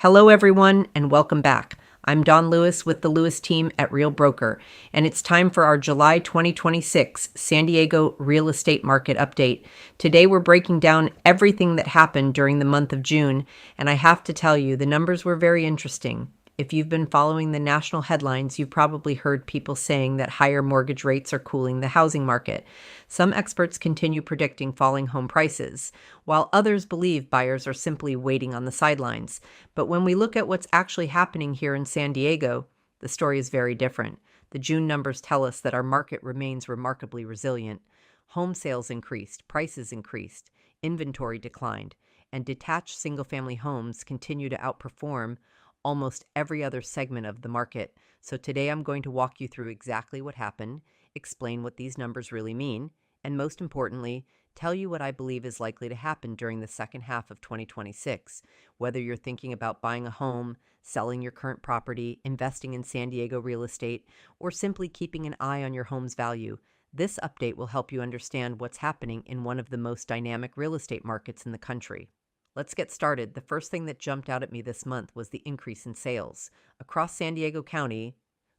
Hello, everyone, and welcome back. I'm Dawn Lewis with the Lewis team at Real Broker, and it's time for our July 2026 San Diego real estate market update. Today, we're breaking down everything that happened during the month of June, and I have to tell you, the numbers were very interesting. If you've been following the national headlines, you've probably heard people saying that higher mortgage rates are cooling the housing market. Some experts continue predicting falling home prices, while others believe buyers are simply waiting on the sidelines. But when we look at what's actually happening here in San Diego, the story is very different. The June numbers tell us that our market remains remarkably resilient. Home sales increased, prices increased, inventory declined, and detached single-family homes continue to outperform almost every other segment of the market. So today I'm going to walk you through exactly what happened, explain what these numbers really mean, and most importantly, tell you what I believe is likely to happen during the second half of 2026. Whether you're thinking about buying a home, selling your current property, investing in San Diego real estate, or simply keeping an eye on your home's value, this update will help you understand what's happening in one of the most dynamic real estate markets in the country. Let's get started. The first thing that jumped out at me this month was the increase in sales. Across San Diego County,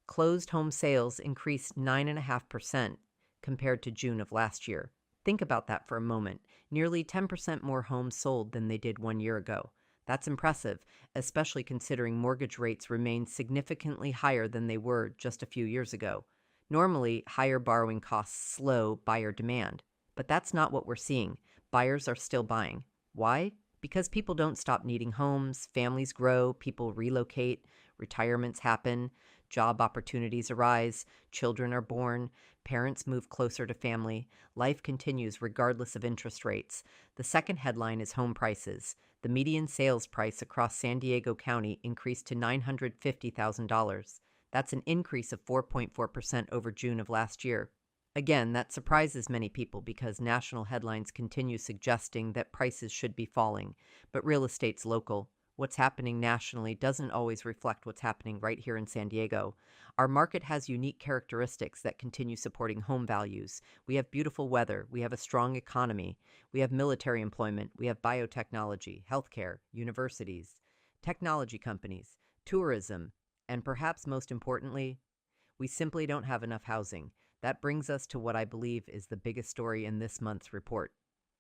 closed home sales increased 9.5% compared to June of last year. Think about that for a moment. Nearly 10% more homes sold than they did 1 year ago. That's impressive, especially considering mortgage rates remain significantly higher than they were just a few years ago. Normally, higher borrowing costs slow buyer demand, but that's not what we're seeing. Buyers are still buying. Why? Because people don't stop needing homes, families grow, people relocate, retirements happen, job opportunities arise, children are born, parents move closer to family, life continues regardless of interest rates. The second headline is home prices. The median sales price across San Diego County increased to $950,000. That's an increase of 4.4% over June of last year. Again, that surprises many people because national headlines continue suggesting that prices should be falling, but real estate's local. What's happening nationally doesn't always reflect what's happening right here in San Diego. Our market has unique characteristics that continue supporting home values. We have beautiful weather, we have a strong economy, we have military employment, we have biotechnology, healthcare, universities, technology companies, tourism, and perhaps most importantly, we simply don't have enough housing. That brings us to what I believe is the biggest story in this month's report: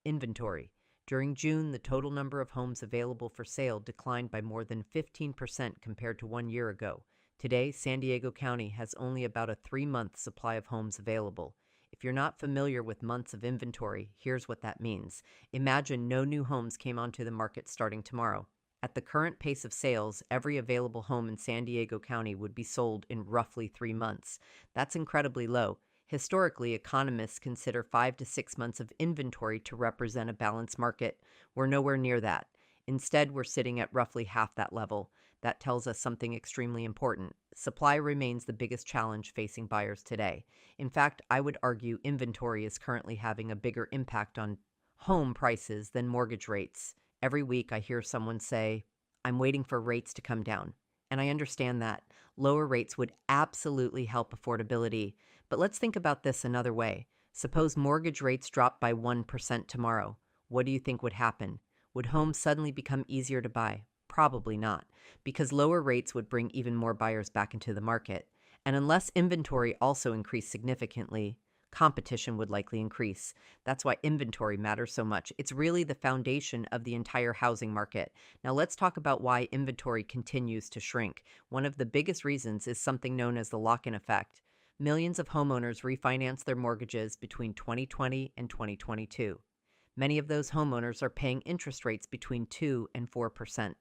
inventory. During June, the total number of homes available for sale declined by more than 15% compared to 1 year ago. Today, San Diego County has only about a 3-month supply of homes available. If you're not familiar with months of inventory, here's what that means. Imagine no new homes came onto the market starting tomorrow. At the current pace of sales, every available home in San Diego County would be sold in roughly 3 months. That's incredibly low. Historically, economists consider 5 to 6 months of inventory to represent a balanced market. We're nowhere near that. Instead, we're sitting at roughly half that level. That tells us something extremely important. Supply remains the biggest challenge facing buyers today. In fact, I would argue inventory is currently having a bigger impact on home prices than mortgage rates. Every week I hear someone say, "I'm waiting for rates to come down." And I understand that. Lower rates would absolutely help affordability. But let's think about this another way. Suppose mortgage rates drop by 1% tomorrow. What do you think would happen? Would homes suddenly become easier to buy? Probably not, because lower rates would bring even more buyers back into the market. And unless inventory also increased significantly, competition would likely increase. That's why inventory matters so much. It's really the foundation of the entire housing market. Now let's talk about why inventory continues to shrink. One of the biggest reasons is something known as the lock-in effect. Millions of homeowners refinanced their mortgages between 2020 and 2022. Many of those homeowners are paying interest rates between 2 and 4%.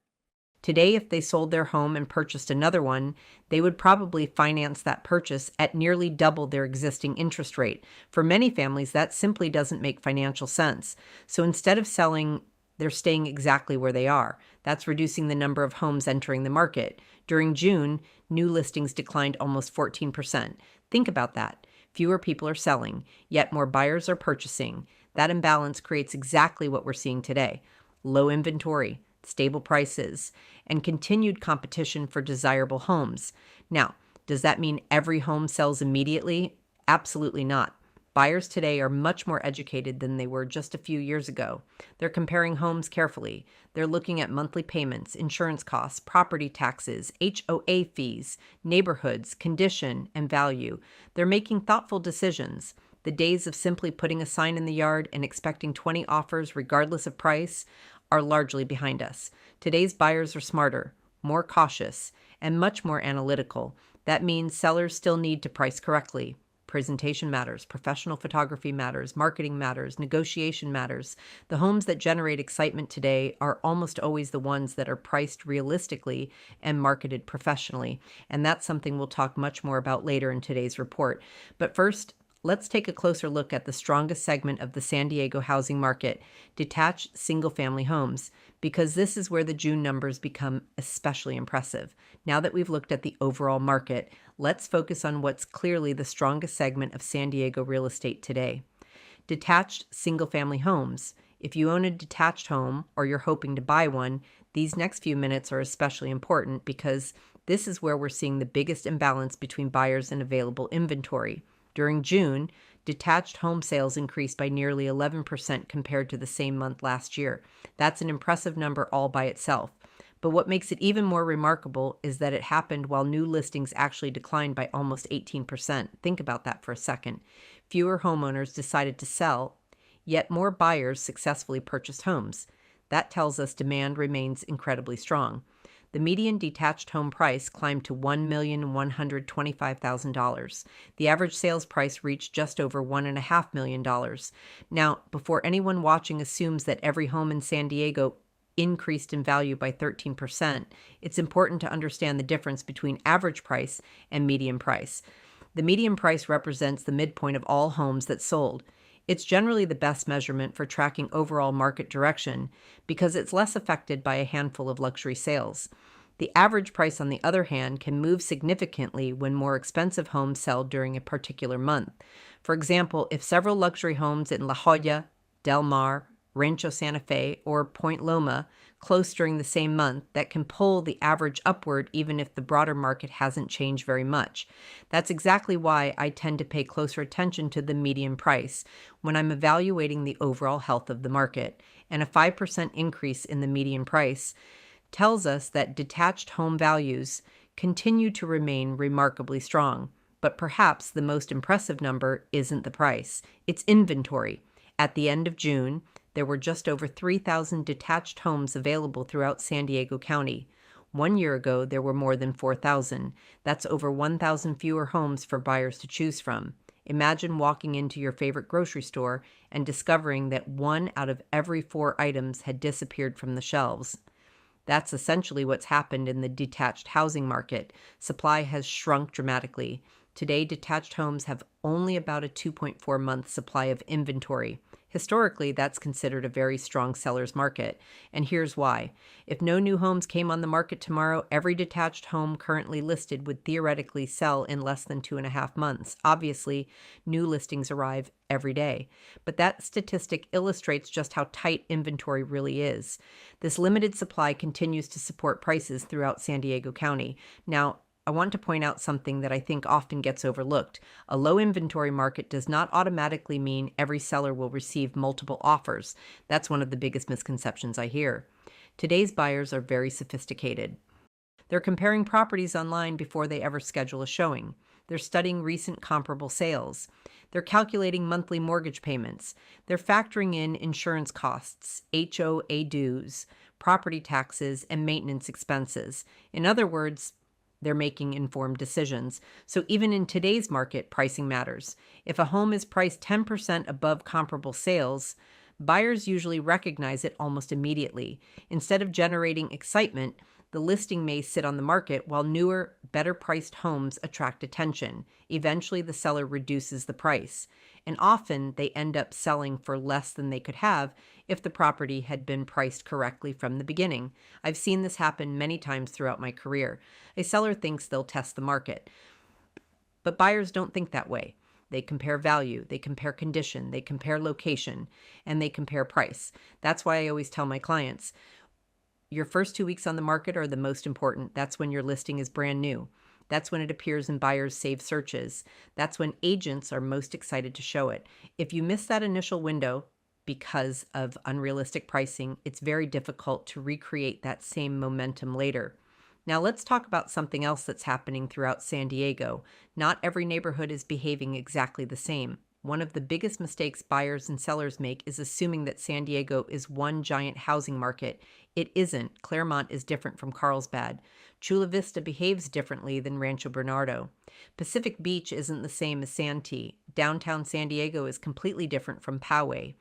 Today, if they sold their home and purchased another one, they would probably finance that purchase at nearly double their existing interest rate. For many families, that simply doesn't make financial sense. So instead of selling, they're staying exactly where they are. That's reducing the number of homes entering the market. During June, new listings declined almost 14%. Think about that. Fewer people are selling, yet more buyers are purchasing. That imbalance creates exactly what we're seeing today: low inventory, stable prices, and continued competition for desirable homes. Now, does that mean every home sells immediately? Absolutely not. Buyers today are much more educated than they were just a few years ago. They're comparing homes carefully. They're looking at monthly payments, insurance costs, property taxes, HOA fees, neighborhoods, condition, and value. They're making thoughtful decisions. The days of simply putting a sign in the yard and expecting 20 offers regardless of price are largely behind us. Today's buyers are smarter, more cautious, and much more analytical. That means sellers still need to price correctly. Presentation matters, professional photography matters, marketing matters, negotiation matters. The homes that generate excitement today are almost always the ones that are priced realistically and marketed professionally. And that's something we'll talk much more about later in today's report. But first, let's take a closer look at the strongest segment of the San Diego housing market, detached single-family homes, because this is where the June numbers become especially impressive. Now that we've looked at the overall market, let's focus on what's clearly the strongest segment of San Diego real estate today. Detached single-family homes. If you own a detached home or you're hoping to buy one, these next few minutes are especially important because this is where we're seeing the biggest imbalance between buyers and available inventory. During June, detached home sales increased by nearly 11% compared to the same month last year. That's an impressive number all by itself. But what makes it even more remarkable is that it happened while new listings actually declined by almost 18%. Think about that for a second. Fewer homeowners decided to sell, yet more buyers successfully purchased homes. That tells us demand remains incredibly strong. The median detached home price climbed to $1,125,000. The average sales price reached just over $1.5 million. Now, before anyone watching assumes that every home in San Diego increased in value by 13%, it's important to understand the difference between average price and median price. The median price represents the midpoint of all homes that sold. It's generally the best measurement for tracking overall market direction because it's less affected by a handful of luxury sales. The average price, on the other hand, can move significantly when more expensive homes sell during a particular month. For example, if several luxury homes in La Jolla, Del Mar, Rancho Santa Fe, or Point Loma close during the same month, that can pull the average upward even if the broader market hasn't changed very much. That's exactly why I tend to pay closer attention to the median price when I'm evaluating the overall health of the market. And a 5% increase in the median price tells us that detached home values continue to remain remarkably strong. But perhaps the most impressive number isn't the price, it's inventory. At the end of June, there were just over 3,000 detached homes available throughout San Diego County. 1 year ago, there were more than 4,000. That's over 1,000 fewer homes for buyers to choose from. Imagine walking into your favorite grocery store and discovering that 1 out of every 4 items had disappeared from the shelves. That's essentially what's happened in the detached housing market. Supply has shrunk dramatically. Today, detached homes have only about a 2.4-month supply of inventory. Historically, that's considered a very strong seller's market, and here's why. If no new homes came on the market tomorrow, every detached home currently listed would theoretically sell in less than 2.5 months. Obviously, new listings arrive every day, but that statistic illustrates just how tight inventory really is. This limited supply continues to support prices throughout San Diego County. Now, I want to point out something that I think often gets overlooked. A low inventory market does not automatically mean every seller will receive multiple offers. That's one of the biggest misconceptions I hear. Today's buyers are very sophisticated. They're comparing properties online before they ever schedule a showing. They're studying recent comparable sales. They're calculating monthly mortgage payments. They're factoring in insurance costs, HOA dues, property taxes, and maintenance expenses. In other words, they're making informed decisions. So even in today's market, pricing matters. If a home is priced 10% above comparable sales, buyers usually recognize it almost immediately. Instead of generating excitement, the listing may sit on the market while newer, better-priced homes attract attention. Eventually, the seller reduces the price, and often they end up selling for less than they could have if the property had been priced correctly from the beginning. I've seen this happen many times throughout my career. A seller thinks they'll test the market, but buyers don't think that way. They compare value, they compare condition, they compare location, and they compare price. That's why I always tell my clients, your first 2 weeks on the market are the most important. That's when your listing is brand new. That's when it appears in buyers' saved searches. That's when agents are most excited to show it. If you miss that initial window because of unrealistic pricing, it's very difficult to recreate that same momentum later. Now let's talk about something else that's happening throughout San Diego. Not every neighborhood is behaving exactly the same. One of the biggest mistakes buyers and sellers make is assuming that San Diego is one giant housing market. It isn't. Claremont is different from Carlsbad. Chula Vista behaves differently than Rancho Bernardo. Pacific Beach isn't the same as Santee. Downtown San Diego is completely different from Poway.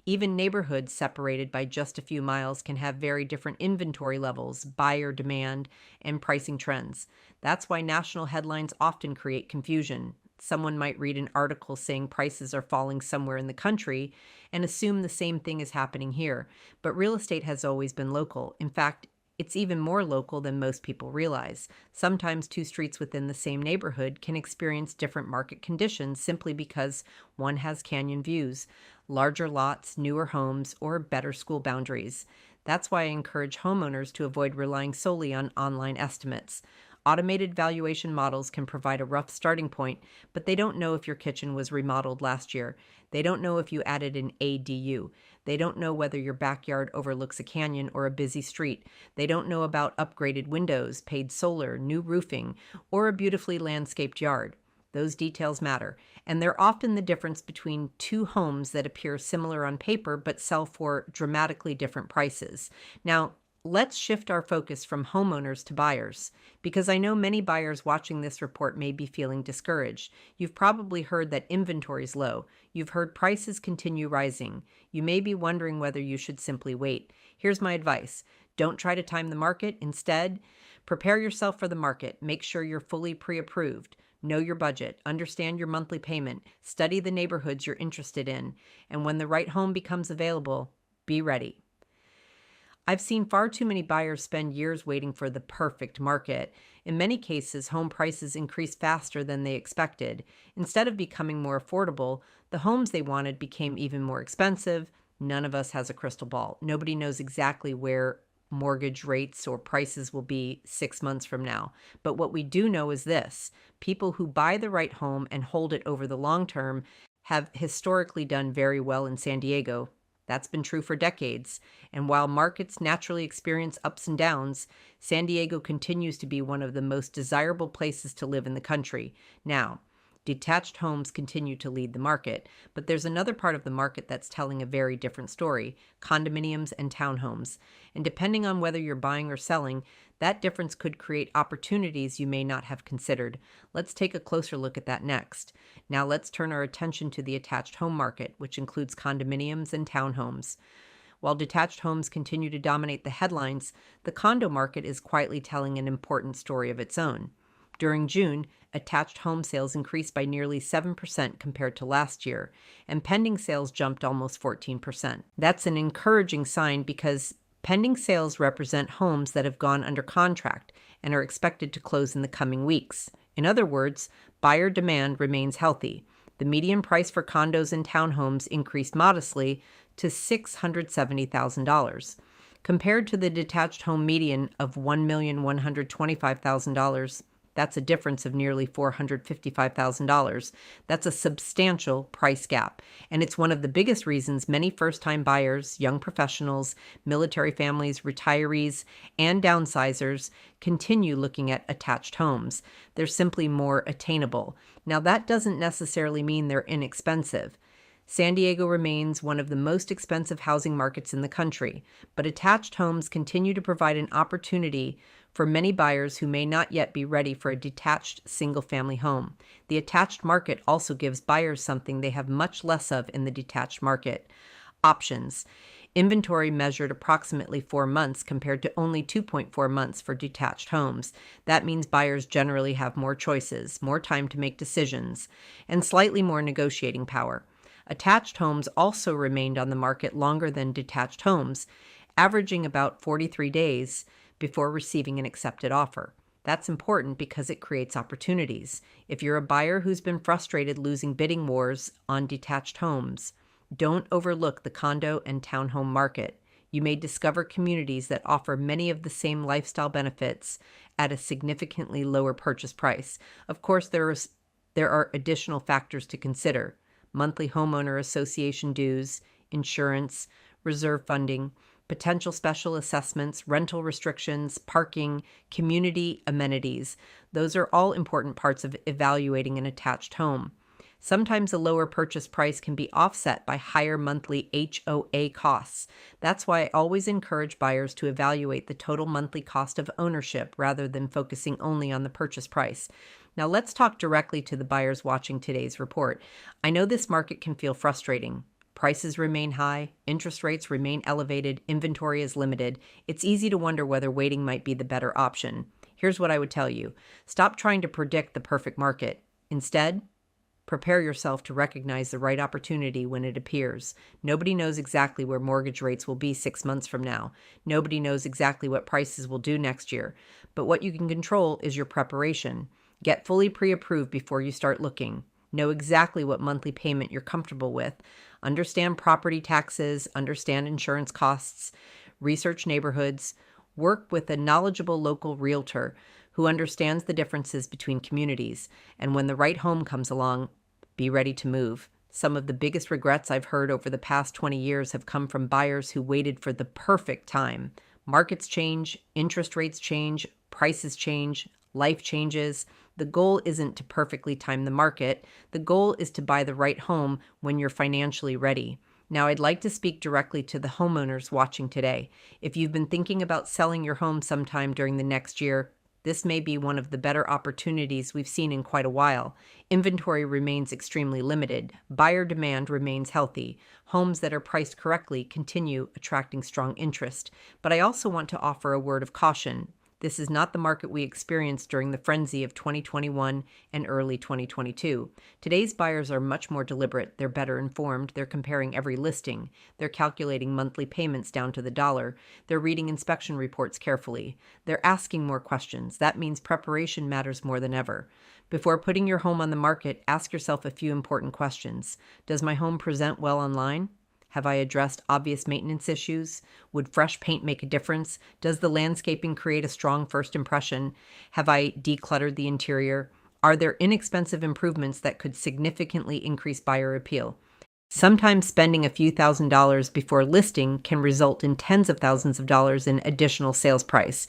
Even neighborhoods separated by just a few miles can have very different inventory levels, buyer demand, and pricing trends. That's why national headlines often create confusion. Someone might read an article saying prices are falling somewhere in the country and assume the same thing is happening here. But real estate has always been local. In fact, it's even more local than most people realize. Sometimes two streets within the same neighborhood can experience different market conditions simply because one has canyon views, larger lots, newer homes, or better school boundaries. That's why I encourage homeowners to avoid relying solely on online estimates. Automated valuation models can provide a rough starting point, but they don't know if your kitchen was remodeled last year. They don't know if you added an ADU. They don't know whether your backyard overlooks a canyon or a busy street. They don't know about upgraded windows, paid solar, new roofing, or a beautifully landscaped yard. Those details matter, and they're often the difference between two homes that appear similar on paper but sell for dramatically different prices. Now, let's shift our focus from homeowners to buyers, because I know many buyers watching this report may be feeling discouraged. You've probably heard that inventory is low. You've heard prices continue rising. You may be wondering whether you should simply wait. Here's my advice. Don't try to time the market. Instead, prepare yourself for the market. Make sure you're fully pre-approved. Know your budget, understand your monthly payment, study the neighborhoods you're interested in, and when the right home becomes available, be ready. I've seen far too many buyers spend years waiting for the perfect market. In many cases, home prices increased faster than they expected. Instead of becoming more affordable, the homes they wanted became even more expensive. None of us has a crystal ball. Nobody knows exactly where mortgage rates or prices will be 6 months from now. But what we do know is this: people who buy the right home and hold it over the long term have historically done very well in San Diego. That's been true for decades. And while markets naturally experience ups and downs, San Diego continues to be one of the most desirable places to live in the country. Now, detached homes continue to lead the market, but there's another part of the market that's telling a very different story: condominiums and townhomes. And depending on whether you're buying or selling, that difference could create opportunities you may not have considered. Let's take a closer look at that next. Now let's turn our attention to the attached home market, which includes condominiums and townhomes. While detached homes continue to dominate the headlines, the condo market is quietly telling an important story of its own. During June, attached home sales increased by nearly 7% compared to last year, and pending sales jumped almost 14%. That's an encouraging sign because pending sales represent homes that have gone under contract and are expected to close in the coming weeks. In other words, buyer demand remains healthy. The median price for condos and townhomes increased modestly to $670,000. Compared to the detached home median of $1,125,000, that's a difference of nearly $455,000. That's a substantial price gap. And it's one of the biggest reasons many first-time buyers, young professionals, military families, retirees, and downsizers continue looking at attached homes. They're simply more attainable. Now, that doesn't necessarily mean they're inexpensive. San Diego remains one of the most expensive housing markets in the country, but attached homes continue to provide an opportunity for many buyers who may not yet be ready for a detached single-family home. The attached market also gives buyers something they have much less of in the detached market: options. Inventory measured approximately 4 months compared to only 2.4 months for detached homes. That means buyers generally have more choices, more time to make decisions, and slightly more negotiating power. Attached homes also remained on the market longer than detached homes, averaging about 43 days before receiving an accepted offer. That's important because it creates opportunities. If you're a buyer who's been frustrated losing bidding wars on detached homes, don't overlook the condo and townhome market. You may discover communities that offer many of the same lifestyle benefits at a significantly lower purchase price. Of course, there are additional factors to consider: monthly homeowner association dues, insurance, reserve funding, potential special assessments, rental restrictions, parking, community amenities. Those are all important parts of evaluating an attached home. Sometimes a lower purchase price can be offset by higher monthly HOA costs. That's why I always encourage buyers to evaluate the total monthly cost of ownership rather than focusing only on the purchase price. Now let's talk directly to the buyers watching today's report. I know this market can feel frustrating. Prices remain high, interest rates remain elevated, inventory is limited. It's easy to wonder whether waiting might be the better option. Here's what I would tell you. Stop trying to predict the perfect market. Instead, prepare yourself to recognize the right opportunity when it appears. Nobody knows exactly where mortgage rates will be 6 months from now. Nobody knows exactly what prices will do next year. But what you can control is your preparation. Get fully pre-approved before you start looking. Know exactly what monthly payment you're comfortable with. Understand property taxes, understand insurance costs, research neighborhoods. Work with a knowledgeable local realtor who understands the differences between communities. And when the right home comes along, be ready to move. Some of the biggest regrets I've heard over the past 20 years have come from buyers who waited for the perfect time. Markets change, interest rates change, prices change, life changes. The goal isn't to perfectly time the market. The goal is to buy the right home when you're financially ready. Now, I'd like to speak directly to the homeowners watching today. If you've been thinking about selling your home sometime during the next year, this may be one of the better opportunities we've seen in quite a while. Inventory remains extremely limited. Buyer demand remains healthy. Homes that are priced correctly continue attracting strong interest. But I also want to offer a word of caution. This is not the market we experienced during the frenzy of 2021 and early 2022. Today's buyers are much more deliberate. They're better informed. They're comparing every listing. They're calculating monthly payments down to the dollar. They're reading inspection reports carefully. They're asking more questions. That means preparation matters more than ever. Before putting your home on the market, ask yourself a few important questions. Does my home present well online? Have I addressed obvious maintenance issues? Would fresh paint make a difference? Does the landscaping create a strong first impression? Have I decluttered the interior? Are there inexpensive improvements that could significantly increase buyer appeal? Sometimes spending a few $1,000s before listing can result in tens of thousands of dollars in additional sales price.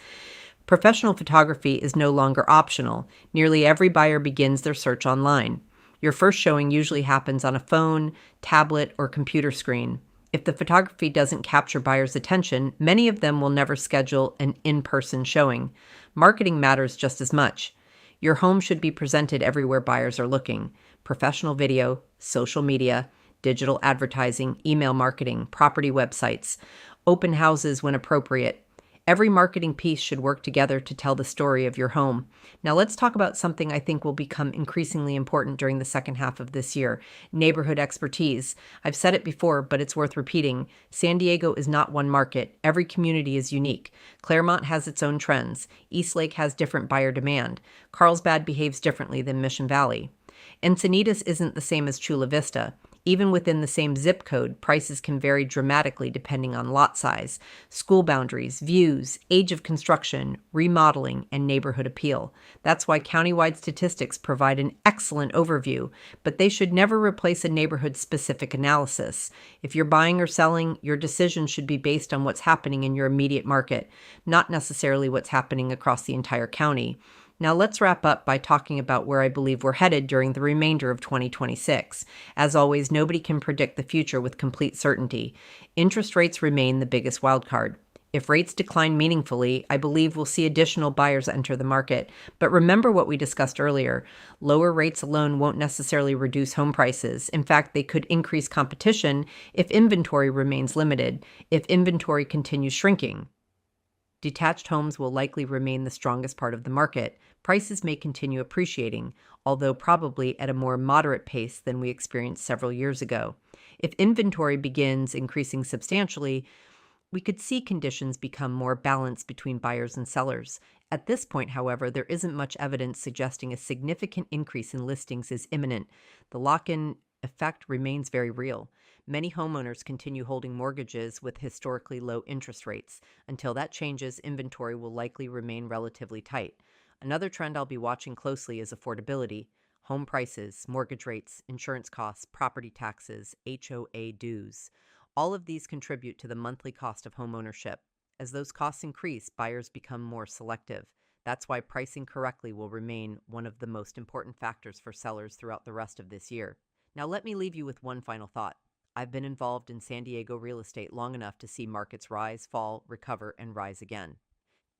Professional photography is no longer optional. Nearly every buyer begins their search online. Your first showing usually happens on a phone, tablet, or computer screen. If the photography doesn't capture buyers' attention, many of them will never schedule an in-person showing. Marketing matters just as much. Your home should be presented everywhere buyers are looking: professional video, social media, digital advertising, email marketing, property websites, open houses when appropriate. Every marketing piece should work together to tell the story of your home. Now let's talk about something I think will become increasingly important during the second half of this year: neighborhood expertise. I've said it before, but it's worth repeating. San Diego is not one market. Every community is unique. Claremont has its own trends. Eastlake has different buyer demand. Carlsbad behaves differently than Mission Valley. Encinitas isn't the same as Chula Vista. Even within the same zip code, prices can vary dramatically depending on lot size, school boundaries, views, age of construction, remodeling, and neighborhood appeal. That's why countywide statistics provide an excellent overview, but they should never replace a neighborhood-specific analysis. If you're buying or selling, your decision should be based on what's happening in your immediate market, not necessarily what's happening across the entire county. Now let's wrap up by talking about where I believe we're headed during the remainder of 2026. As always, nobody can predict the future with complete certainty. Interest rates remain the biggest wildcard. If rates decline meaningfully, I believe we'll see additional buyers enter the market. But remember what we discussed earlier. Lower rates alone won't necessarily reduce home prices. In fact, they could increase competition if inventory remains limited, if inventory continues shrinking. Detached homes will likely remain the strongest part of the market. Prices may continue appreciating, although probably at a more moderate pace than we experienced several years ago. If inventory begins increasing substantially, we could see conditions become more balanced between buyers and sellers. At this point, however, there isn't much evidence suggesting a significant increase in listings is imminent. The lock-in effect remains very real. Many homeowners continue holding mortgages with historically low interest rates. Until that changes, inventory will likely remain relatively tight. Another trend I'll be watching closely is affordability. Home prices, mortgage rates, insurance costs, property taxes, HOA dues. All of these contribute to the monthly cost of homeownership. As those costs increase, buyers become more selective. That's why pricing correctly will remain one of the most important factors for sellers throughout the rest of this year. Now, let me leave you with one final thought. I've been involved in San Diego real estate long enough to see markets rise, fall, recover, and rise again.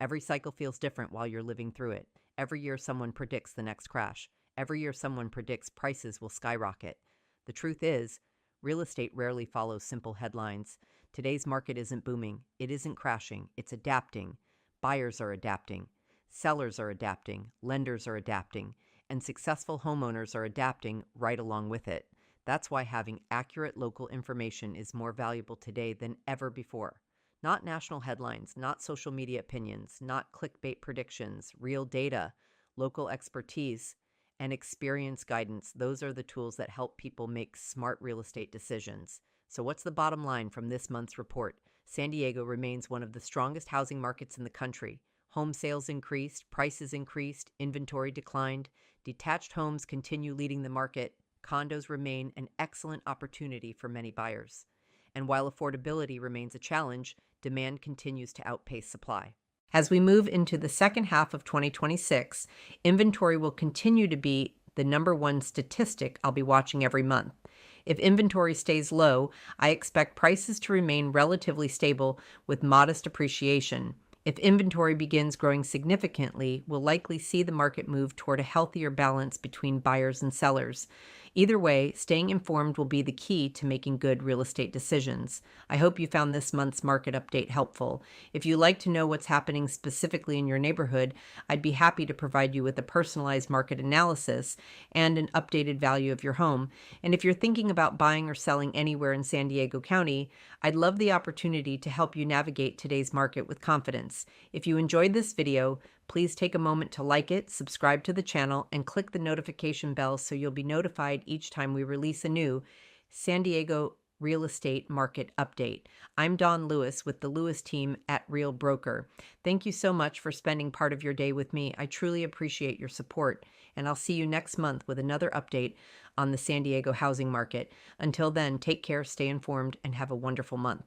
Every cycle feels different while you're living through it. Every year, someone predicts the next crash. Every year, someone predicts prices will skyrocket. The truth is, real estate rarely follows simple headlines. Today's market isn't booming. It isn't crashing. It's adapting. Buyers are adapting. Sellers are adapting. Lenders are adapting. And successful homeowners are adapting right along with it. That's why having accurate local information is more valuable today than ever before. Not national headlines, not social media opinions, not clickbait predictions, real data, local expertise, and experience guidance. Those are the tools that help people make smart real estate decisions. So what's the bottom line from this month's report? San Diego remains one of the strongest housing markets in the country. Home sales increased, prices increased, inventory declined, detached homes continue leading the market, condos remain an excellent opportunity for many buyers. And while affordability remains a challenge, demand continues to outpace supply. As we move into the second half of 2026, inventory will continue to be the number one statistic I'll be watching every month. If inventory stays low, I expect prices to remain relatively stable with modest appreciation. If inventory begins growing significantly, we'll likely see the market move toward a healthier balance between buyers and sellers. Either way, staying informed will be the key to making good real estate decisions. I hope you found this month's market update helpful. If you'd like to know what's happening specifically in your neighborhood, I'd be happy to provide you with a personalized market analysis and an updated value of your home. And if you're thinking about buying or selling anywhere in San Diego County, I'd love the opportunity to help you navigate today's market with confidence. If you enjoyed this video, please take a moment to like it, subscribe to the channel, and click the notification bell so you'll be notified each time we release a new San Diego real estate market update. I'm Dawn Lewis with the Lewis team at Real Broker. Thank you so much for spending part of your day with me. I truly appreciate your support, and I'll see you next month with another update on the San Diego housing market. Until then, take care, stay informed, and have a wonderful month.